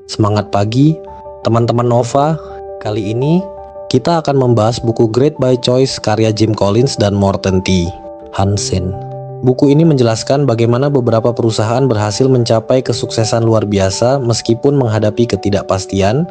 Semangat pagi, teman-teman Nova. Kali ini kita akan membahas buku Great by Choice karya Jim Collins dan Morten T. Hansen. Buku ini menjelaskan bagaimana beberapa perusahaan berhasil mencapai kesuksesan luar biasa meskipun menghadapi ketidakpastian,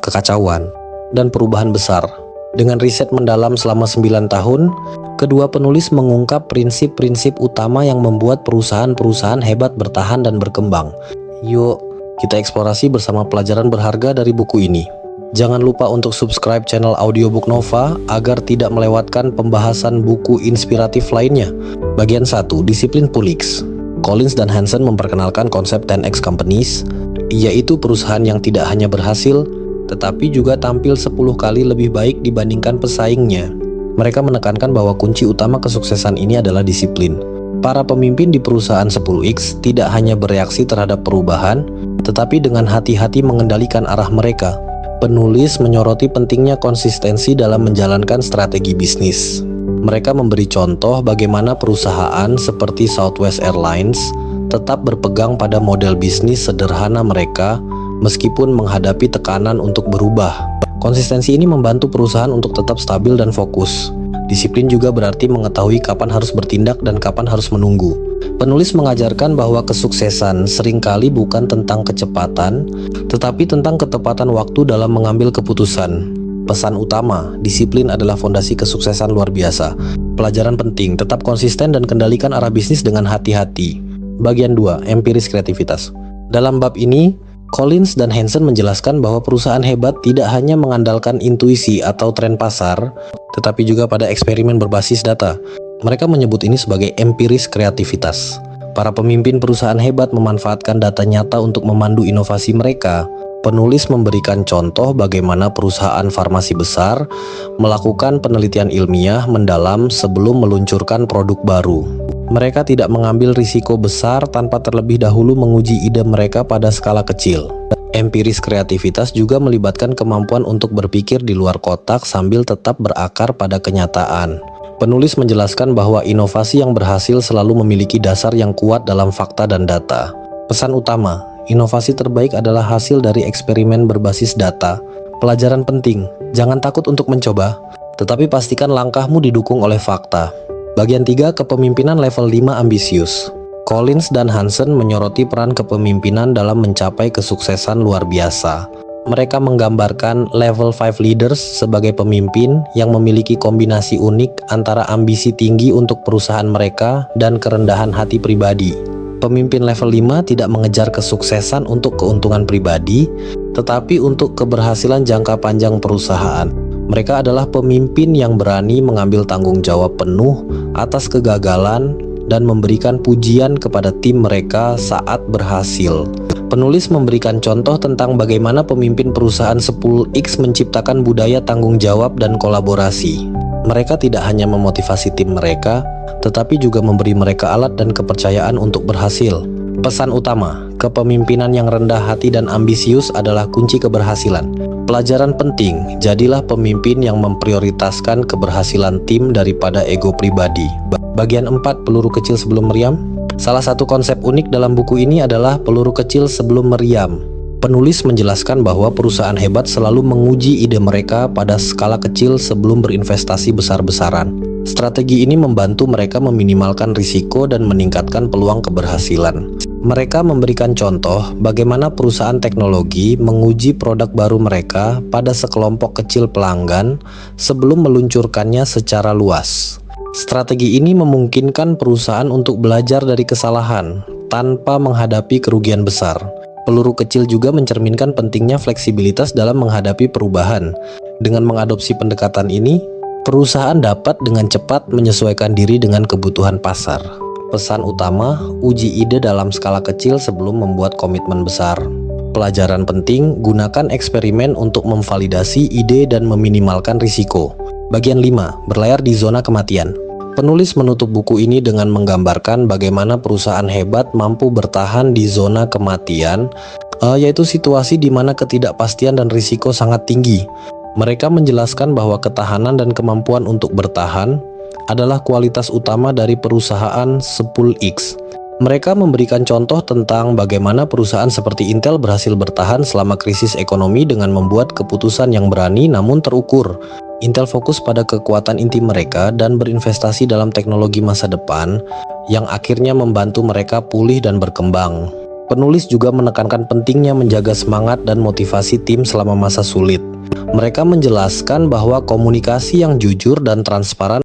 kekacauan, dan perubahan besar. Dengan riset mendalam selama 9 tahun, kedua penulis mengungkap prinsip-prinsip utama yang membuat perusahaan-perusahaan hebat bertahan dan berkembang. Yuk, kita eksplorasi bersama pelajaran berharga dari buku ini. Jangan lupa untuk subscribe channel Audiobook Nova agar tidak melewatkan pembahasan buku inspiratif lainnya. Bagian 1, Disiplin Pulix. Collins dan Hansen memperkenalkan konsep 10x Companies, yaitu perusahaan yang tidak hanya berhasil, tetapi juga tampil 10 kali lebih baik dibandingkan pesaingnya. Mereka menekankan bahwa kunci utama kesuksesan ini adalah disiplin. Para pemimpin di perusahaan 10x tidak hanya bereaksi terhadap perubahan, tetapi dengan hati-hati mengendalikan arah mereka. Penulis menyoroti pentingnya konsistensi dalam menjalankan strategi bisnis. Mereka memberi contoh bagaimana perusahaan seperti Southwest Airlines tetap berpegang pada model bisnis sederhana mereka meskipun menghadapi tekanan untuk berubah. Konsistensi ini membantu perusahaan untuk tetap stabil dan fokus. Disiplin juga berarti mengetahui kapan harus bertindak dan kapan harus menunggu. Penulis mengajarkan bahwa kesuksesan seringkali bukan tentang kecepatan, tetapi tentang ketepatan waktu dalam mengambil keputusan. Pesan utama, disiplin adalah fondasi kesuksesan luar biasa. Pelajaran penting, tetap konsisten dan kendalikan arah bisnis dengan hati-hati. Bagian 2, Empiris Kreativitas. Dalam bab ini, Collins dan Hansen menjelaskan bahwa perusahaan hebat tidak hanya mengandalkan intuisi atau tren pasar, tetapi juga pada eksperimen berbasis data. Mereka menyebut ini sebagai empiris kreativitas. Para pemimpin perusahaan hebat memanfaatkan data nyata untuk memandu inovasi mereka. Penulis memberikan contoh bagaimana perusahaan farmasi besar melakukan penelitian ilmiah mendalam sebelum meluncurkan produk baru. Mereka tidak mengambil risiko besar tanpa terlebih dahulu menguji ide mereka pada skala kecil. Empiris kreativitas juga melibatkan kemampuan untuk berpikir di luar kotak sambil tetap berakar pada kenyataan. Penulis menjelaskan bahwa inovasi yang berhasil selalu memiliki dasar yang kuat dalam fakta dan data. Pesan utama, inovasi terbaik adalah hasil dari eksperimen berbasis data. Pelajaran penting, jangan takut untuk mencoba, tetapi pastikan langkahmu didukung oleh fakta. Bagian 3, Kepemimpinan level 5 ambisius. Collins dan Hansen menyoroti peran kepemimpinan dalam mencapai kesuksesan luar biasa. Mereka menggambarkan level 5 leaders sebagai pemimpin yang memiliki kombinasi unik antara ambisi tinggi untuk perusahaan mereka dan kerendahan hati pribadi. Pemimpin level 5 tidak mengejar kesuksesan untuk keuntungan pribadi, tetapi untuk keberhasilan jangka panjang perusahaan. Mereka adalah pemimpin yang berani mengambil tanggung jawab penuh atas kegagalan dan memberikan pujian kepada tim mereka saat berhasil. Penulis memberikan contoh tentang bagaimana pemimpin perusahaan 10x menciptakan budaya tanggung jawab dan kolaborasi. Mereka tidak hanya memotivasi tim mereka, tetapi juga memberi mereka alat dan kepercayaan untuk berhasil. Pesan utama, kepemimpinan yang rendah hati dan ambisius adalah kunci keberhasilan. Pelajaran penting, jadilah pemimpin yang memprioritaskan keberhasilan tim daripada ego pribadi. Bagian 4, Peluru Kecil Sebelum Meriam. Salah satu konsep unik dalam buku ini adalah peluru kecil sebelum meriam. Penulis menjelaskan bahwa perusahaan hebat selalu menguji ide mereka pada skala kecil sebelum berinvestasi besar-besaran. Strategi ini membantu mereka meminimalkan risiko dan meningkatkan peluang keberhasilan. Mereka memberikan contoh bagaimana perusahaan teknologi menguji produk baru mereka pada sekelompok kecil pelanggan sebelum meluncurkannya secara luas. Strategi ini memungkinkan perusahaan untuk belajar dari kesalahan tanpa menghadapi kerugian besar. Peluru kecil juga mencerminkan pentingnya fleksibilitas dalam menghadapi perubahan. Dengan mengadopsi pendekatan ini, perusahaan dapat dengan cepat menyesuaikan diri dengan kebutuhan pasar. Pesan utama, uji ide dalam skala kecil sebelum membuat komitmen besar. Pelajaran penting, gunakan eksperimen untuk memvalidasi ide dan meminimalkan risiko. Bagian 5, Berlayar di Zona Kematian. Penulis menutup buku ini dengan menggambarkan bagaimana perusahaan hebat mampu bertahan di zona kematian, yaitu situasi di mana ketidakpastian dan risiko sangat tinggi. Mereka menjelaskan bahwa ketahanan dan kemampuan untuk bertahan adalah kualitas utama dari perusahaan 10x. Mereka memberikan contoh tentang bagaimana perusahaan seperti Intel berhasil bertahan selama krisis ekonomi dengan membuat keputusan yang berani namun terukur. Intel fokus pada kekuatan inti mereka dan berinvestasi dalam teknologi masa depan yang akhirnya membantu mereka pulih dan berkembang. Penulis juga menekankan pentingnya menjaga semangat dan motivasi tim selama masa sulit. Mereka menjelaskan bahwa komunikasi yang jujur dan transparan